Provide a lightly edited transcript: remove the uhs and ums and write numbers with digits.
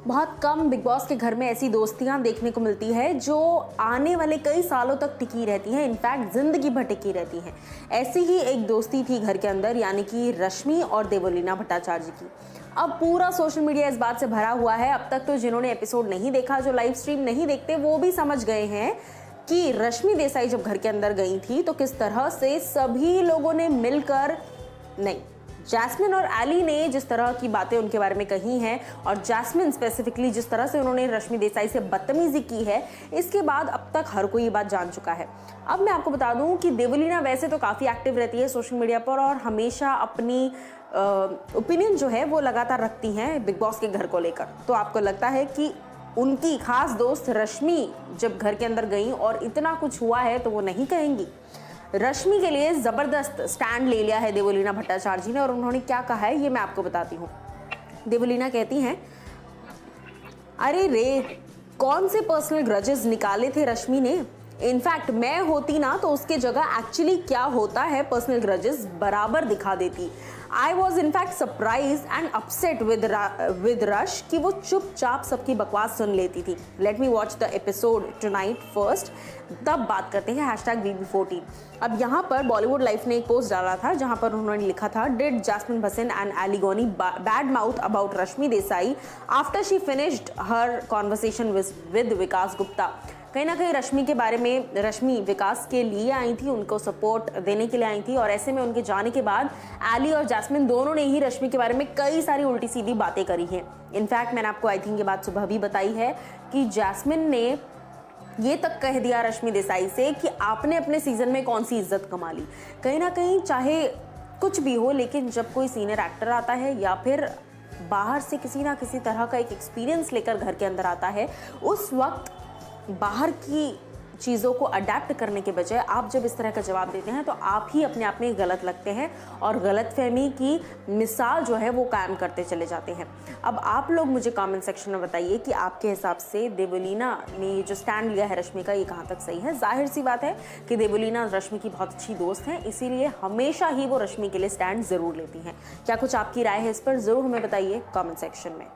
बहुत कम big boss के घर में ऐसी दोस्तियां देखने को मिलती है जो आने वाले कई सालों तक टिकी रहती हैं, इनफैक्ट जिंदगी भर टिकी रहती हैं। ऐसी ही एक दोस्ती थी घर के अंदर, यानी कि रश्मि और देवलीना भट्टाचार्य की। अब पूरा सोशल मीडिया इस बात से भरा हुआ है। अब तक तो जिन्होंने एपिसोड नहीं देखा, जो लाइव स्ट्रीम नहीं देखते, वो भी समझ गए हैं कि रश्मि देसाई जब घर के अंदर गई थी तो किस तरह से सभी लोगों ने मिलकर, नहीं, जैस्मिन और एली ने जिस तरह की बातें उनके बारे में कही हैं और जैस्मिन स्पेसिफिकली जिस तरह से उन्होंने रश्मि देसाई से बदतमीजी की है, इसके बाद अब तक हर कोई ये बात जान चुका है। अब मैं आपको बता दूं कि देवलीना वैसे तो काफ़ी एक्टिव रहती है सोशल मीडिया पर और हमेशा अपनी ओपिनियन जो है वो लगातार रखती हैं बिग बॉस के घर को लेकर। तो आपको लगता है कि उनकी खास दोस्त रश्मि जब घर के अंदर गई और इतना कुछ हुआ है तो वो नहीं कहेंगी? रश्मि के लिए जबरदस्त स्टैंड ले लिया है देवलीना भट्टाचार्य जी ने, और उन्होंने क्या कहा है ये मैं आपको बताती हूँ। देवलीना कहती हैं, अरे रे, कौन से पर्सनल ग्रजेस निकाले थे रश्मि ने? इनफैक्ट मैं होती ना तो उसके जगह एक्चुअली क्या होता है पर्सनल ग्रजेस बराबर दिखा देती। I was in fact surprise and upset with rush कि वो चुपचाप सबकी बकवास सुन लेती थी। Let me watch the episode tonight first, तब बात करते हैं #VB14। अब यहाँ पर बॉलीवुड लाइफ ने एक पोस्ट डाला था जहाँ पर उन्होंने लिखा था, did Jasmin Bhasin and Aly Goni bad mouth about Rashmi Desai after she finished her conversation with Vikas Gupta. कहीं ना कहीं रश्मि के बारे में, रश्मि विकास के लिए आई थी, उनको सपोर्ट देने के लिए आई थी, और ऐसे में उनके जाने के बाद एली और जैस्मिन दोनों ने ही रश्मि के बारे में कई सारी उल्टी सीधी बातें करी हैं। इनफैक्ट मैंने आपको आई थिंक ये बात सुबह भी बताई है कि जैस्मिन ने ये तक कह दिया रश्मि देसाई से कि आपने अपने सीजन में कौन सी इज्जत कमा ली। कहीं ना कहीं चाहे कुछ भी हो, लेकिन जब कोई सीनियर एक्टर आता है या फिर बाहर से किसी ना किसी तरह का एक एक्सपीरियंस लेकर घर के अंदर आता है, उस वक्त बाहर की चीज़ों को अडेप्ट करने के बजाय आप जब इस तरह का जवाब देते हैं तो आप ही अपने आप में गलत लगते हैं और गलतफहमी की मिसाल जो है वो कायम करते चले जाते हैं। अब आप लोग मुझे कमेंट सेक्शन में बताइए कि आपके हिसाब से देवलीना ने जो स्टैंड लिया है रश्मि का, ये कहाँ तक सही है। जाहिर सी बात है कि देवलीना रश्मि की बहुत अच्छी दोस्त हैं, इसीलिए हमेशा ही वो रश्मि के लिए स्टैंड ज़रूर लेती हैं। क्या कुछ आपकी राय है इस पर, ज़रूर हमें बताइए कॉमेंट सेक्शन में।